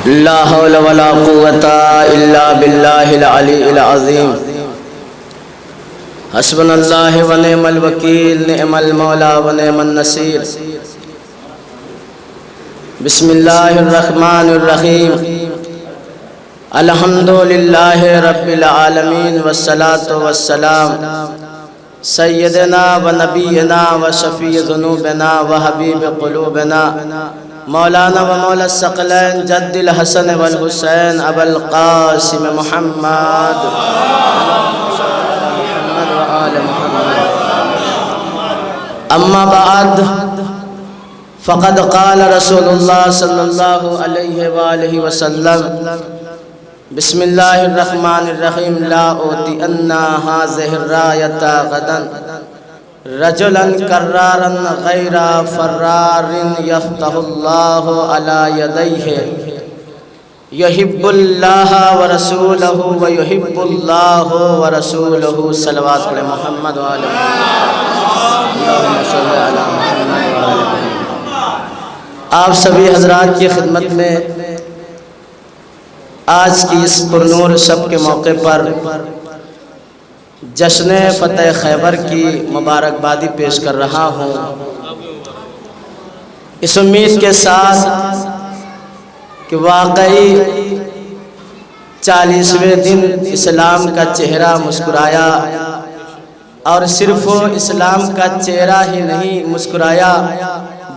لا حول ولا قوة إلا بالله العلي العظيم حسبنا الله ونعم الوكيل نعم المولى ونعم النصير بسم الله الرحمن الرحيم الحمد لله رب العالمين والصلاة والسلام سيدنا ونبينا وشفيع ذنوبنا وحبيب قلوبنا مولانا ومولا الثقلين جد الحسن والحسين ابو القاسم محمد وآل محمد اما بعد فقد قال رسول الله صلى الله عليه وآله وسلم بسم الله الرحمن الرحيم لا أوتين هذه الراية غدا رجلا كرارا غير فرار يفتح الله على يديه يحب الله ورسوله ويحب الله ورسوله صلوات على محمد وآله اللهم صل على محمد وآل محمد۔ آپ سبھی حضرات کی خدمت میں آج کی اس پرنور شب کے موقع پر جشن فتح خیبر کی مبارکبادی پیش کر رہا ہوں، اس امید کے ساتھ کہ واقعی 40ویں دن اسلام کا چہرہ مسکرایا، اور صرف اسلام کا چہرہ ہی نہیں مسکرایا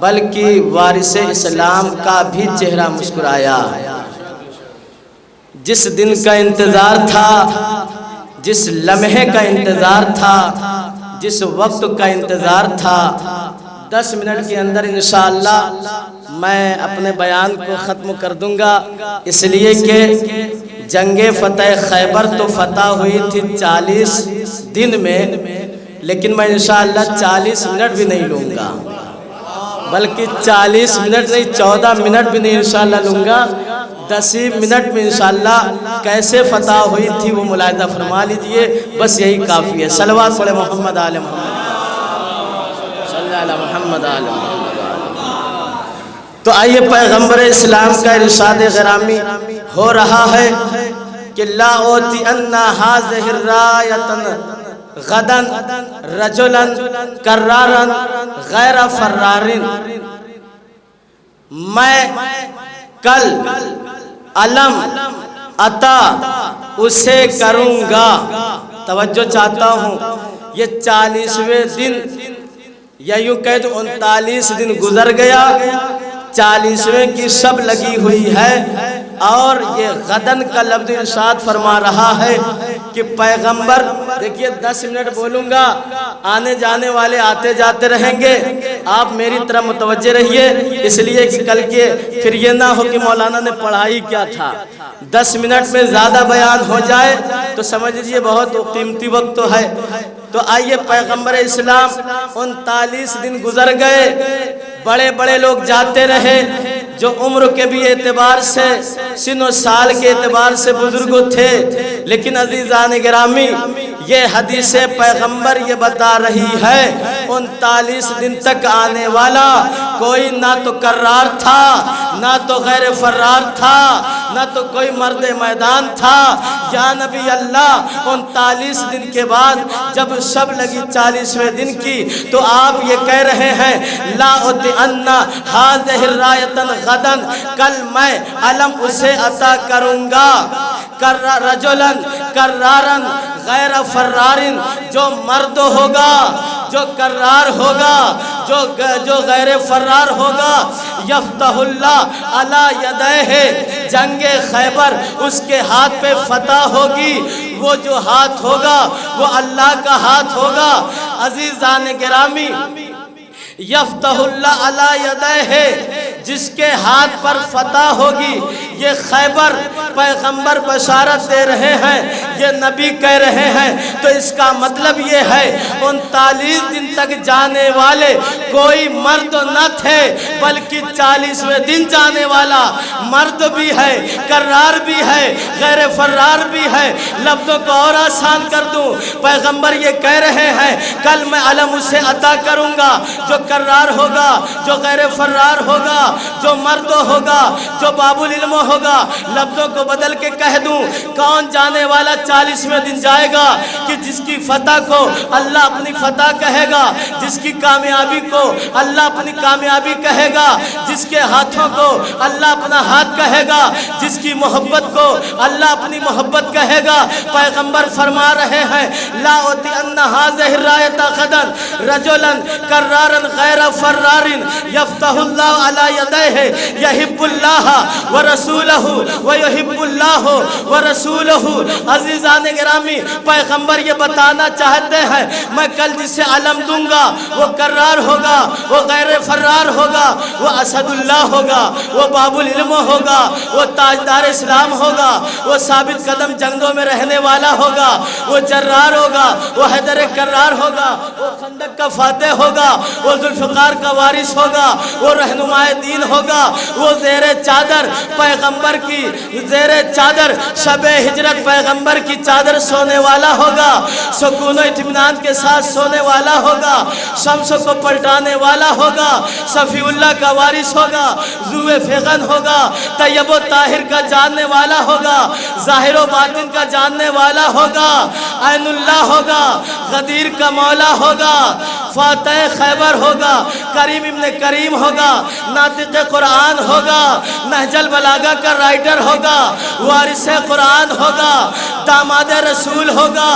بلکہ وارث اسلام کا بھی چہرہ مسکرایا۔ جس دن کا انتظار تھا، جس لمحے کا انتظار تھا، جس وقت کا انتظار تھا، 10 منٹ کے اندر انشاءاللہ میں اپنے بیان کو ختم کر دوں گا، اس لیے کہ جنگ فتح خیبر تو فتح ہوئی تھی 40 دن میں، لیکن میں انشاءاللہ 40 منٹ بھی نہیں لوں گا، بلکہ 40 منٹ نہیں 14 منٹ بھی نہیں انشاءاللہ لوں گا، 10 منٹ میں انشاءاللہ کیسے فتح ہوئی تھی وہ ملاحظہ فرما لیجئے، بس یہی کافی ہے۔ صلوات پڑھے محمد آل محمد، صلی اللہ محمد آل محمد۔ تو آئیے پیغمبر اسلام کا ارشاد غرامی ہو رہا ہے کہ لا اوتین ھذہ الرایۃ غدا رجلا کرارا غیر فرار، میں کل علم عطا اسے کروں گا۔ توجہ چاہتا ہوں، یہ 40ویں دن یا یوں کہہ دو 39 دن گزر گیا، 40ویں کی شب لگی ہوئی ہے، اور یہ غدن کا لفظ ارشاد فرما رہا ہے کہ پیغمبر، دیکھیے 10 منٹ بولوں گا، آنے جانے والے آتے جاتے رہیں گے، آپ میری طرف متوجہ رہیے، اس لیے کہ کل کے پھر یہ نہ ہو کہ مولانا نے پڑھائی کیا تھا، 10 منٹ میں زیادہ بیان ہو جائے تو سمجھ لیجیے بہت قیمتی وقت تو ہے۔ تو آئیے پیغمبر اسلام 39 دن گزر گئے، بڑے بڑے لوگ جاتے رہے، جو عمر کے بھی اعتبار سے سن و سال کے اعتبار سے بزرگ تھے، لیکن عزیزان گرامی یہ حدیث پیغمبر یہ بتا رہی ہے 39 دن تک آنے والا کوئی نہ تو کرار تھا، نہ تو غیر فرار تھا، نہ تو کوئی مرد میدان تھا۔ یا نبی اللہ 39 دن کے بعد جب شب لگی 40ویں دن کی تو آپ یہ کہہ رہے ہیں لا اوتین ھذہ الرایۃ غدا، کل میں علم اسے عطا کروں گا، رجلا کرارا غیر فرار، جو مرد ہوگا، جو کرار ہوگا، جو غیر فرار ہوگا، یفتح اللہ علی یدیہ، جنگ خیبر اس کے ہاتھ پہ فتح ہوگی، وہ جو ہاتھ ہوگا وہ اللہ کا ہاتھ ہوگا۔ عزیزان گرامی یفتح اللہ علی یدیہ، جس کے ہاتھ پر فتح ہوگی، یہ خیبر پیغمبر بشارت دے رہے ہیں یہ نبی کہہ رہے ہیں تو اس کا مطلب یہ ہے 39 دن تک جانے والے کوئی مرد نہ تھے، بلکہ 40ویں دن جانے والا مرد بھی ہے، کرار بھی ہے، غیر فرار بھی ہے۔ لفظوں کو اور آسان کر دوں، پیغمبر یہ کہہ رہے ہیں کل میں علم اسے عطا کروں گا جو کرار ہوگا، جو غیر فرار ہوگا، جو مرد ہوگا، جو باب العلم ہوگا۔ لفظوں کو بدل کے کہہ دوں، کون جانے والا 40ویں دن جائے گا کہ جس کی فتح کو اللہ اپنی فتح کہے گا، جس کی کامیابی کو اللہ اپنی کامیابی کہے گا، جس کے ہاتھوں کو اللہ اپنا ہاتھ کہے گا، جس کی محبت کو اللہ اپنی محبت کہے گا۔ پیغمبر فرما رہے ہیں لا اؤتین ھذہ الرایۃ غدا رجلا کرارا غیر فرار یفتح اللہ علی یدیہ یحب اللہ ورسولہ ویحب اللہ ورسولہ۔ عزیزان گرامی، پیغمبر یہ بتانا چاہتے ہیں میں کل جسے علم دوں گا وہ کرار ہوگا، وہ غیر فرار ہوگا، وہ اسد اللہ ہوگا، وہ باب العلم ہوگا، وہ تاجدار اسلام ہوگا، وہ ثابت قدم جنگوں میں رہنے والا ہوگا، وہ جرار ہوگا، وہ حیدر کرار ہوگا، وہ خندق کا فاتح ہوگا، وہ ذوالفقار کا وارث ہوگا، وہ رہنمائے دین ہوگا، وہ زیر چادر پیغمبر کی زیر چادر شب ہجرت پیغمبر کی چادر سونے والا ہوگا، سکون و اطمینان کے ساتھ سونے والا ہوگا، شمس کو پلٹانے والا ہوگا، صفی اللہ کا وارث ہوگا، ذو فغن ہوگا، طیب و طاہر کا جاننے والا ہوگا، ظاہر و باطن کا جاننے والا ہوگا، عین اللہ ہوگا، غدیر کا مولا ہوگا، فاتح خیبر ہوگا، کریم ابن کریم ہوگا، ناطق قرآن ہوگا، نہج البلاغہ کا رائٹر ہوگا، وارث قرآن ہوگا، داماد رسول ہوگا،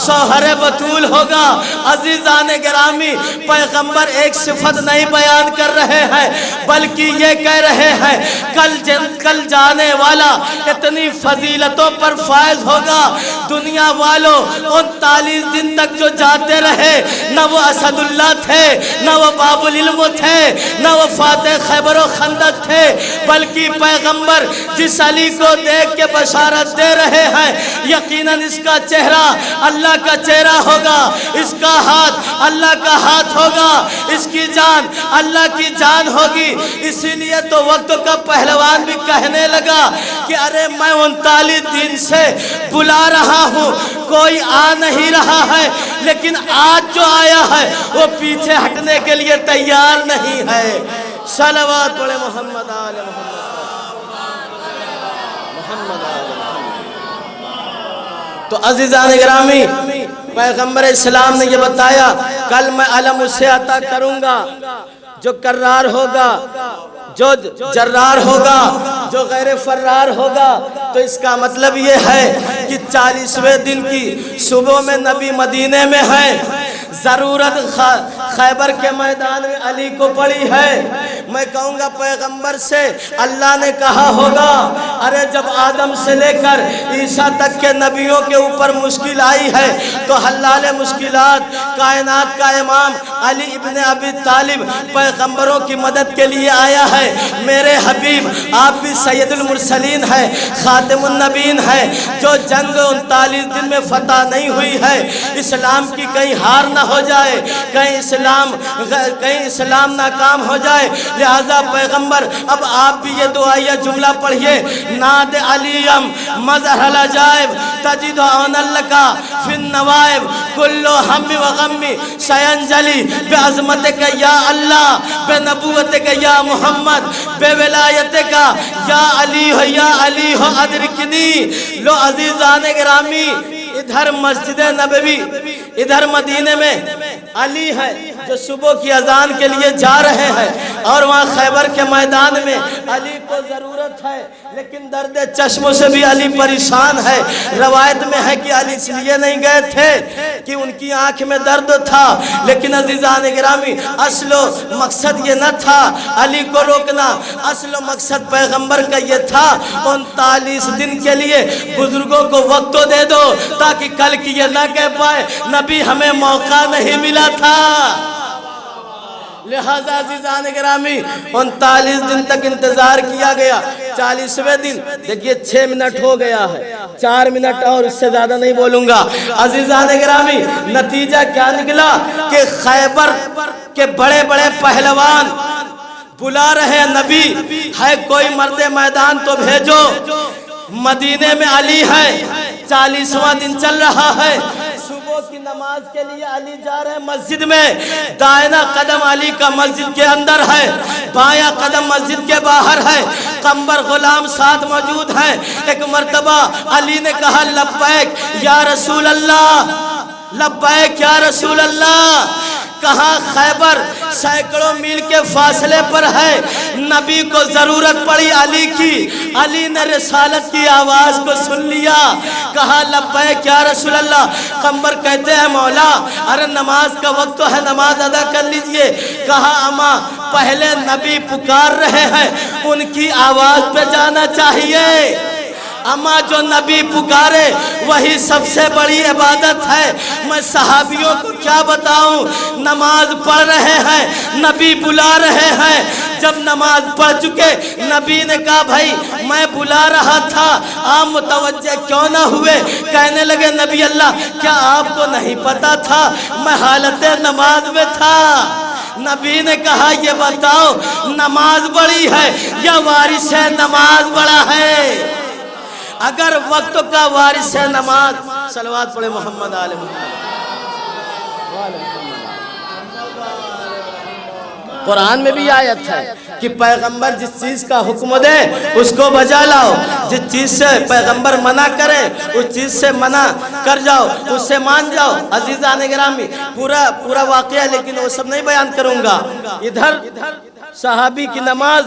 شوہر بطول ہوگا۔ عزیزان گرامی، پیغمبر ایک صفت نہیں بیان کر رہے ہیں بلکہ یہ کہہ رہے ہیں کل جانے والا اتنی فضیلتوں پر فائز ہوگا، دنیا والوں 39 دن تک جو جاتے رہے نہ وہ اسد اللہ تھے، نہ وہ باب العلم تھے، نہ وہ فاتح خیبر و خندق تھے، بلکہ پیغمبر جس علی کو دیکھ کے بشارت دے رہے ہیں یقیناً اس کا چہرہ اللہ کا چہرہ ہوگا، اس کا ہاتھ اللہ کا ہاتھ ہوگا، اس کی جان اللہ کی جان ہوگی۔ اسی لیے تو وقت کا پہلوان بھی کہنے لگا کہ ارے میں 39 دن سے بلا رہا ہوں، کوئی آ نہیں رہا ہے، لیکن آج جو آیا ہے وہ پیچھے ہٹنے کے لیے تیار نہیں ہے۔ صلوات پڑھے محمد آل محمد، محمد آل محمد۔ تو عزیزان گرامی، پیغمبر اسلام نے یہ بتایا کل میں علم اسے عطا کروں گا جو کرار ہوگا، جو جرار ہوگا، جو غیر فرار ہوگا۔ تو اس کا مطلب یہ ہے کہ 40ویں دن کی صبح میں نبی مدینے میں ہیں، ضرورت خیبر کے میدان میں علی کو پڑی ہے۔ میں کہوں گا پیغمبر سے اللہ نے کہا ہوگا ارے جب آدم سے لے کر عیسیٰ تک کے نبیوں کے اوپر مشکل آئی ہے تو حلال مشکلات کائنات کا امام علی ابن ابی طالب پیغمبروں کی مدد کے لیے آیا ہے۔ میرے حبیب آپ بھی سید المرسلین ہیں، خاتم النبیین ہیں، جو جنگ 39 دن میں فتح نہیں ہوئی ہے، اسلام کی کہیں ہار نہ ہو جائے، کہیں اسلام ناکام ہو جائے، لہذا پیغمبر اب آپ بھی یہ دعائیہ جملہ پڑھئے ناد علیم مظہر العجائب تجد عون لکا فی النوائب کل ہم و غم سینجلی بعظمتک یا اللہ بنبوتک یا محمد بولایتک یا علی ہو ادرکنی۔ لو عزیزان گرامی، ادھر مسجد نبوی، ادھر مدینے میں علی ہے جو صبح کی اذان کے لیے جا رہے ہیں، اور وہاں خیبر کے میدان میں علی کو ضرورت ہے، لیکن درد چشموں سے بھی علی پریشان ہے۔ روایت میں ہے کہ علی اس لیے نہیں گئے تھے کہ ان کی آنکھ میں درد تھا، لیکن عزیزان گرامی اصل و مقصد یہ نہ تھا علی کو روکنا، اصل و مقصد پیغمبر کا یہ تھا 39 دن کے لیے بزرگوں کو وقت تو دے دو تاکہ کل کی یہ نہ کہہ پائے نبی ہمیں موقع نہیں ملا تھا۔ لہذا عزیزان گرامی 39 دن تک انتظار کیا گیا۔ 40ویں دن دیکھیے 6 منٹ ہو گیا ہے، 4 منٹ اور اس سے زیادہ نہیں بولوں گا۔ عزیزان گرامی نتیجہ کیا نکلا کہ خیبر کے بڑے بڑے پہلوان بلا رہے نبی ہے، کوئی مرد میدان تو بھیجو۔ مدینے میں علی ہے، 40واں دن چل رہا ہے، صبح کی نماز کے لیے علی جا رہے ہیں مسجد میں۔ دائنا قدم علی کا مسجد کے اندر ہے، بایاں قدم مسجد کے باہر ہے، قمبر غلام ساتھ موجود ہیں۔ ایک مرتبہ علی نے کہا لبیک یا رسول اللہ، لبیک یا رسول اللہ۔ کہاں خیبر سینکڑوں میل کے فاصلے پر ہے، نبی کو ضرورت پڑی علی کی، علی نے رسالت کی آواز کو سن لیا، کہا لبیک یا رسول اللہ۔ قمبر کہتے ہیں مولا ارے نماز کا وقت تو ہے، نماز ادا کر لیجئے۔ کہا اما پہلے نبی پکار رہے ہیں، ان کی آواز پہ جانا چاہیے۔ اما جو نبی پکارے وہی سب سے بڑی عبادت ہے۔ میں صحابیوں کو کیا بتاؤں، نماز پڑھ رہے ہیں، نبی بلا رہے ہیں۔ جب نماز پڑھ چکے نبی نے کہا بھائی میں بلا رہا تھا، آپ متوجہ کیوں نہ ہوئے؟ کہنے لگے نبی اللہ کیا آپ کو نہیں پتا تھا میں حالت نماز میں تھا؟ نبی نے کہا یہ بتاؤ نماز بڑی ہے یا وارث نماز بڑا ہے؟ اگر وقت کا وارث ہے نماز، صلوات پڑھے محمد آل محمد۔ قرآن میں بھی آیت ہے کہ پیغمبر جس چیز کا حکم دے اس کو بجا لاؤ، جس چیز سے پیغمبر منع کرے اس چیز سے منع کر جاؤ، اس سے مان جاؤ۔ عزیزان گرامی پورا واقعہ لیکن وہ سب نہیں بیان کروں گا۔ ادھر صحابی کی نماز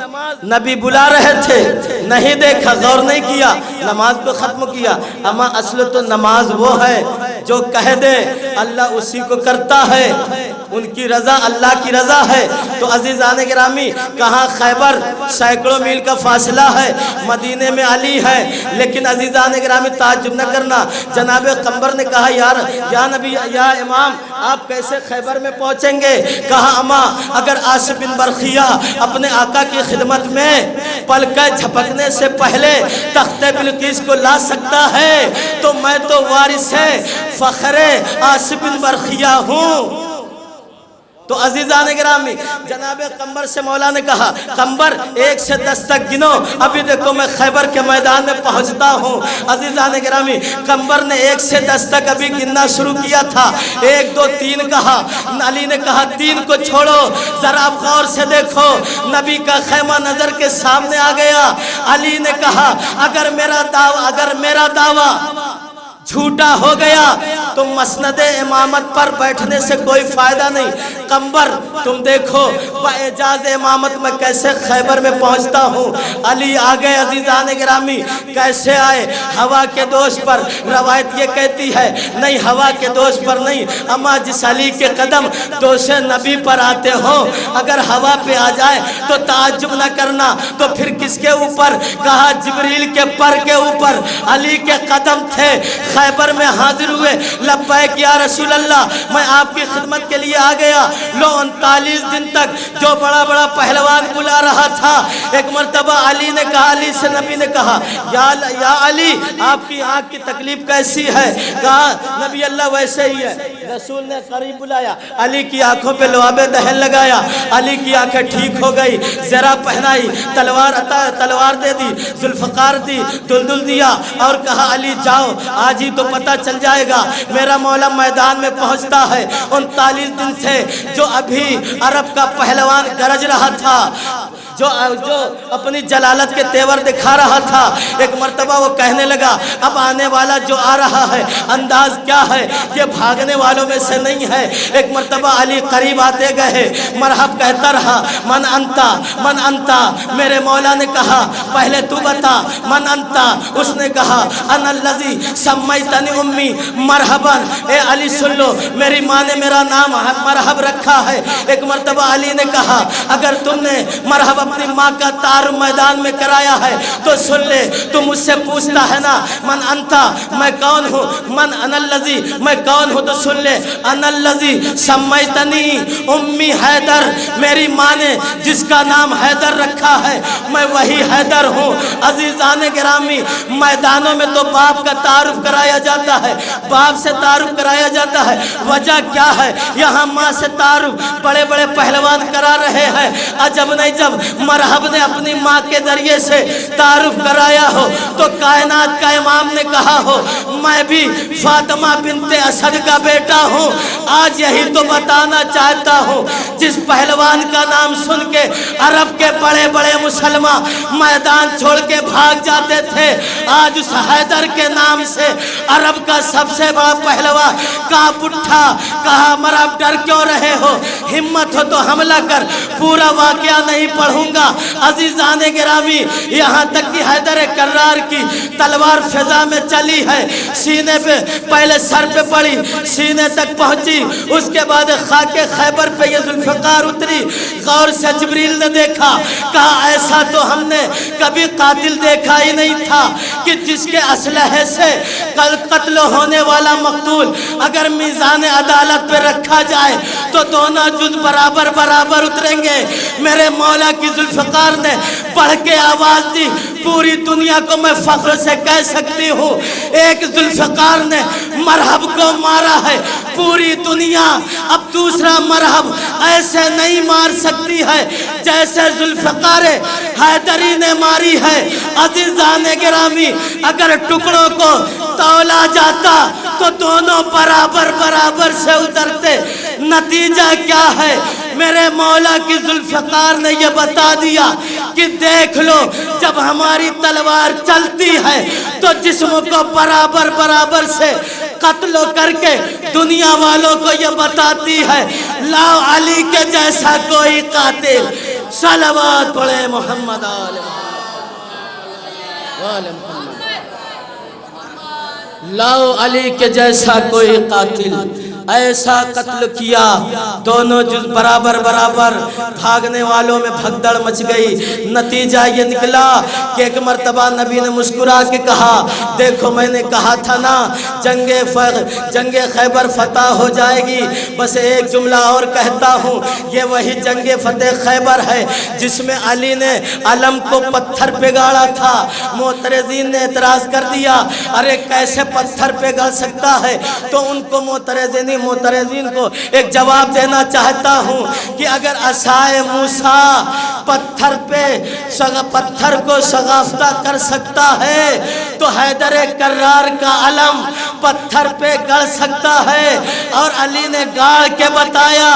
نبی بلا رہے تھے، نہیں دیکھا، غور نہیں کیا، نماز کو ختم کیا۔ اما اصل تو نماز وہ ہے جو کہہ دے اللہ اسی کو کرتا ہے، ان کی رضا اللہ کی رضا ہے۔ تو عزیزان گرامی کہاں خیبر سینکڑوں میل کا فاصلہ ہے، مدینے میں علی ہے، لیکن عزیزان گرامی تعجب نہ کرنا، جناب قمبر نے کہا یا نبی یا امام آپ کیسے خیبر میں پہنچیں گے؟ کہا اما اگر عاصم بن برخیہ اپنے آقا کی خدمت میں پلکیں جھپکنے سے پہلے تخت بلقیس کو لا سکتا ہے تو میں تو وارث فخر عاصم بن برخیہ ہوں۔ تو عزیزان گرامی جناب قمبر سے مولا نے کہا قمبر 1 سے 10 تک گنو، ابھی دیکھو میں خیبر کے میدان میں پہنچتا ہوں۔ عزیزان گرامی قمبر نے 1 سے 10 تک ابھی گننا شروع کیا تھا، 1 2 3 کہا، علی نے کہا 3 کو چھوڑو، ذرا آپ غور سے دیکھو نبی کا خیمہ نظر کے سامنے آ گیا۔ علی نے کہا اگر میرا دعویٰ جھوٹا ہو گیا تو مسند امامت پر بیٹھنے سے کوئی فائدہ نہیں۔ قمبر تم دیکھو باعجاز امامت میں کیسے خیبر میں پہنچتا ہوں۔ علی آگئے عزیزان گرامی، کیسے آئے؟ ہوا کے دوش پر، روایت یہ کہتی ہے نہیں ہوا کے دوش پر نہیں، اما جس علی کے قدم دوش نبی پر آتے ہوں اگر ہوا پہ آ جائے تو تعجب نہ کرنا، تو پھر کس کے اوپر؟ کہا جبریل کے پر کے اوپر علی کے قدم تھے۔ خیبر میں حاضر ہوئے، لبیک یا رسول اللہ میں آپ کی خدمت کے لیے آ گیا۔ لو 39 دن تک جو بڑا پہلوان بلا رہا تھا، ایک مرتبہ علی نے کہا، علی سے نبی نے کہا یا علی آپ کی آنکھ کی تکلیف کیسی ہے؟ کہا نبی اللہ ویسے ہی ہے۔ رسول نے قریب بلایا، علی کی آنکھوں پہ لعاب دہن لگایا، علی کی آنکھیں ٹھیک ہو گئی، زرہ پہنائی، تلوار دے دی، ذوالفقار دی، دلدل دیا اور کہا علی جاؤ آج ہی تو پتہ چل جائے گا میرا مولا میدان میں پہنچتا ہے۔ 39 دن سے جو ابھی عرب کا پہلوان گرج رہا تھا، جو اپنی جلالت کے تیور دکھا رہا تھا، ایک مرتبہ وہ کہنے لگا اب آنے والا جو آ رہا ہے انداز کیا ہے، یہ بھاگنے والوں میں سے نہیں ہے۔ ایک مرتبہ علی قریب آتے گئے، مرحب کہتا رہا، من انتا من انتا، میرے مولا نے کہا پہلے تو بتا من انتا، اس نے کہا انا الذی سمیتنی امی مرحباً، اے علی سن لو میری ماں نے میرا نام مرحب رکھا ہے۔ ایک مرتبہ علی نے کہا اگر تم نے مرحبا اپنی ماں کا تعارف میدان میں کرایا ہے تو سن لے. تو مجھ سے پوچھتا ہے نا من انتا میں کون ہوں, من انا الذی میں کون ہوں, تو سن لے انا الذی سمیتنی امی حیدر, میری ماں نے جس کا نام حیدر رکھا ہے میں وہی حیدر ہوں. عزیزان گرامی, میدانوں میں تو باپ کا تعارف کرایا جاتا ہے, باپ سے تعارف کرایا جاتا ہے. وجہ کیا ہے؟ یہاں ماں سے تعارف بڑے بڑے پہلوان کرا رہے ہیں. عجب نہیں جب مرحب نے اپنی ماں کے ذریعے سے تعارف کرایا ہو تو کائنات کا امام نے کہا ہو میں بھی فاطمہ بنت اسد کا بیٹا ہوں. آج یہی تو بتانا چاہتا ہوں, جس پہلوان کا نام سن کے عرب کے بڑے بڑے مسلمان میدان چھوڑ کے بھاگ جاتے تھے, آج اس حیدر کے نام سے عرب کا سب سے بڑا پہلوان کانپ اٹھا. کہا مرحب ڈر کیوں رہے ہو, ہمت ہو تو حملہ کر. پورا واقعہ نہیں پڑھوں گا عزیزان گرامی, یہاں تک کہ حیدر کرار کی تلوار فضا میں چلی ہے, سینے پہ پہلے سر پہ پڑی, سینے تک پہنچی, اس کے بعد خاک خیبر پہ یہ ذوالفقار اتری. غور سے جبریل نے دیکھا, کہا ایسا تو ہم نے کبھی قاتل دیکھا ہی نہیں تھا کہ جس کے اسلحے سے قتل ہونے والا مقتول اگر میزان عدالت پہ رکھا جائے تو دونوں جز برابر برابر اتریں گے. میرے مولا کی ذوالفقار نے پڑھ کے آواز دی, پوری دنیا کو میں فخر سے کہہ سکتی ہوں ایک ذوالفقار نے مرحب کو مارا ہے. پوری دنیا اب دوسرا مرحب ایسے نہیں مار سکتی ہے جیسے ذوالفقار حیدری نے ماری ہے. عزیزان گرامی, اگر ٹکڑوں کو تولا جاتا تو دونوں برابر برابر سے اترتے. نتیجہ کیا ہے؟ میرے مولا کی ذوالفقار نے یہ بتا دیا کہ دیکھ لو جب ہماری تلوار چلتی ہے تو جسم کو برابر برابر سے قتل کر کے دنیا والوں کو یہ بتاتی ہے لاؤ علی کے جیسا کوئی قاتل. صلوات پڑھے محمد آل محمد. لاؤ علی کے جیسا کوئی قاتل, ایسا قتل کیا دونوں جز برابر برابر. بھاگنے والوں میں بھگدڑ مچ گئی. نتیجہ یہ نکلا کہ ایک مرتبہ نبی نے مسکرا کے کہا دیکھو میں نے کہا تھا نا جنگ خیبر فتح ہو جائے گی. بس ایک جملہ اور کہتا ہوں, یہ وہی جنگ فتح خیبر ہے جس میں علی نے علم کو پتھر پہ گاڑا تھا. معترضین نے اعتراض کر دیا ارے کیسے پتھر پہ گڑ سکتا ہے, تو ان کو معترضین کو ایک جواب دینا چاہتا ہوں کہ اگر عصائے موسیٰ پتھر کو شگافتہ کر سکتا ہے تو حیدر کرار کا علم پتھر پہ گڑ سکتا ہے. اور علی نے گاڑ کے بتایا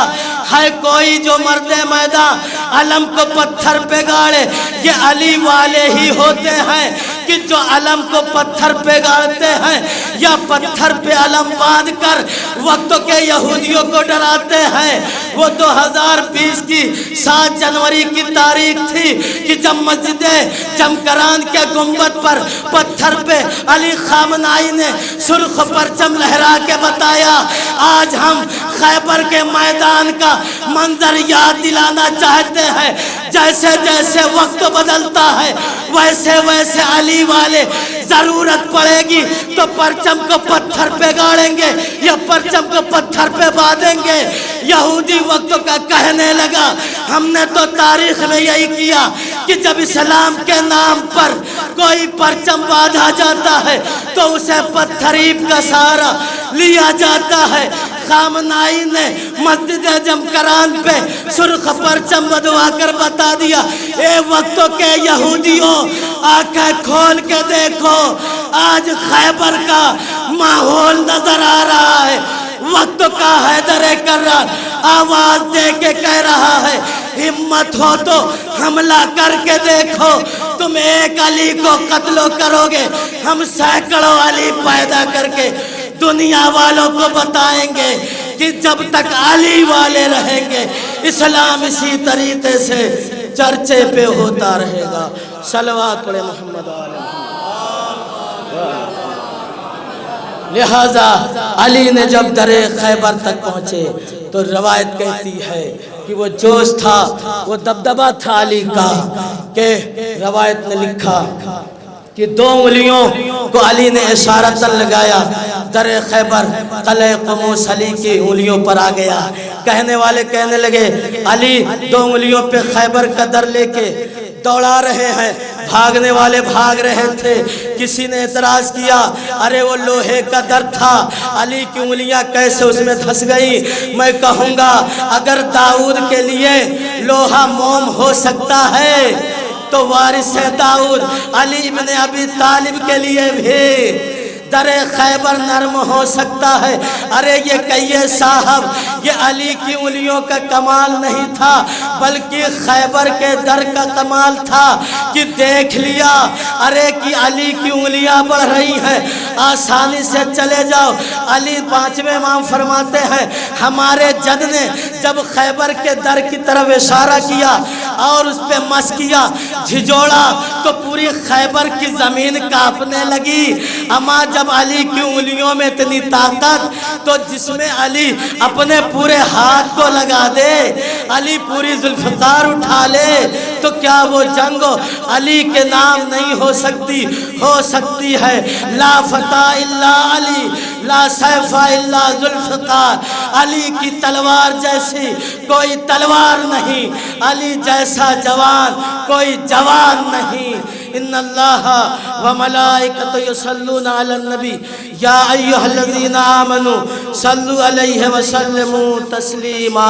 ہے کوئی جو مرد میدان علم کو پتھر پہ گاڑے, یہ علی والے ہی ہوتے ہیں کہ جو علم کو پتھر پہ گاڑتے ہیں یا پتھر پہ علم باندھ کر وقت کے یہودیوں کو ڈراتے ہیں. وہ 2020 کی 7 جنوری کی تاریخ تھی کہ جب مسجد جمکران کے گنبد پر پتھر پہ علی خامنائی نے سرخ پرچم لہرا کے بتایا آج ہم خیبر کے میدان کا منظر یاد دلانا چاہتے ہیں. جیسے جیسے وقت بدلتا ہے ویسے ویسے علی والے ضرورت پڑے گی تو پرچم کو پتھر پہ گاڑیں گے یا پرچم کو پتھر پہ باندھیں گے. یہودی وقت کا کہنے لگا ہم نے تو تاریخ میں یہی کیا کہ جب اسلام کے نام پر کوئی پرچم باندھا جاتا ہے تو اسے پتھریب کا سہارا لیا جاتا ہے. خامنائی نے مسجد جمکران پہ سرخ پرچم بدوا کر بتا دیا اے وقتوں کے یہودیوں آنکھیں کھول کے دیکھو آج خیبر کا ماحول نظر آ رہا ہے. وقت کا حیدر کرار آواز دے کے کہہ رہا ہے ہمت ہو تو حملہ کر کے دیکھو, تم ایک علی کو قتل کرو گے ہم سینکڑوں علی پیدا کر کے دنیا والوں کو بتائیں گے کہ جب تک علی والے رہیں گے اسلام اسی طریقے سے چرچے پہ ہوتا رہے گا. صلوات پڑھے محمد آل محمد. لہذا علی نے جب درے خیبر تک پہنچے تو روایت کہتی ہے کہ وہ جوش تھا، وہ دبدبا تھا علی کا، کہ روایت نے لکھا کہ 2 انگلیوں کو علی نے اشارتاً لگایا، در خیبر قلعہ قموس علی کی انگلیوں پر آ گیا۔ کہنے والے کہنے لگے علی 2 انگلیوں پہ خیبر کا در لے کے دوڑا رہے ہیں، بھاگنے والے بھاگ رہے تھے۔ کسی نے اعتراض کیا ارے وہ لوہے کا در تھا، علی کی انگلیاں کیسے اس میں دھس گئی؟ میں کہوں گا اگر داؤد کے لیے لوہا موم ہو سکتا ہے تو وارث داؤد علی ابن ابی طالب کے لیے بھی در خیبر نرم ہو سکتا ہے۔ ارے یہ کہیے صاحب، یہ علی کی انگلیوں کا کمال نہیں تھا بلکہ خیبر کے در کا کمال تھا کہ دیکھ لیا ارے کہ علی کی انگلیاں بڑھ رہی ہیں، آسانی سے چلے جاؤ۔ علی 5ویں امام فرماتے ہیں ہمارے جد نے جب خیبر کے در کی طرف اشارہ کیا اور اس پہ مس کیا، جھجوڑا، تو پوری خیبر کی زمین کانپنے لگی۔ اما جب علی کی انگلیوں میں اتنی طاقت تو جس میں علی اپنے پورے ہاتھ کو لگا دے، علی پوری ذوالفقار اٹھا لے، تو کیا وہ جنگ علی کے نام نہیں ہو سکتی؟ ہو سکتی ہے۔ لا فتح الا علی، لا سیف الا ذوالفقار۔ علی کی تلوار جیسی کوئی تلوار نہیں، علی جیسا جوان کوئی جوان نہیں۔ ان اللہ و ملائکۃ یصلون علی النبی یا ایھا الذین آمنوا صلوا علیہ وسلموا تسلیما۔